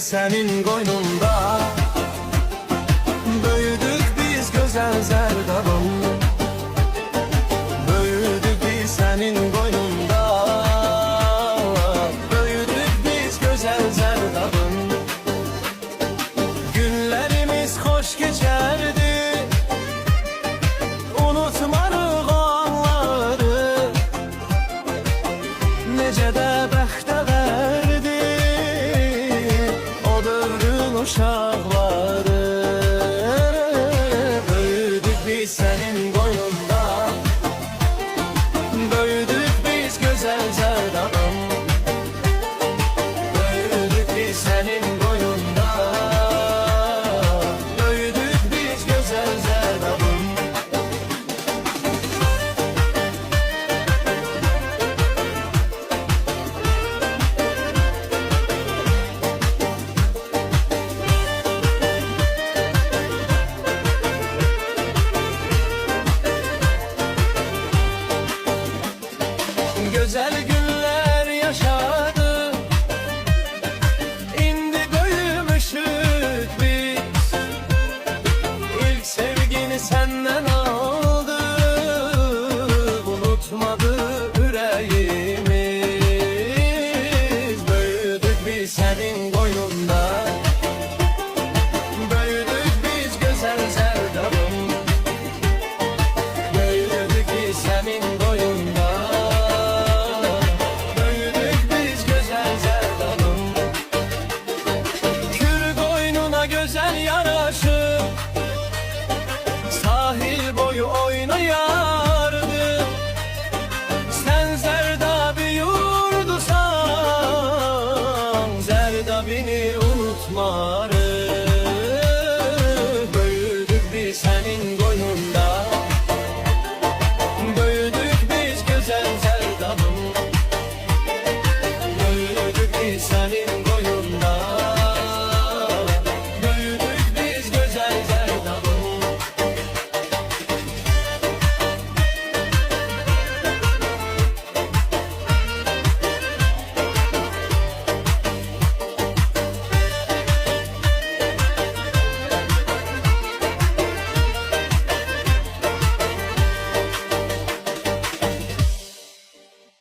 senin koynunda. Büyüdük biz güzel Zerdabım, büyüdük biz senin koynunda. Büyüdük biz güzel Zerdabım. Günlerimiz hoş geçerdi, unutmarıq o anları. Necə də bəxtə verdi o dövrün uşaqları. Büyüdük biz senin qoynunda, büyüdük biz gözəl Zerdabım. Büyüdük biz senin qoynunda, büyüdük biz gözəl Zerdabım. Güzel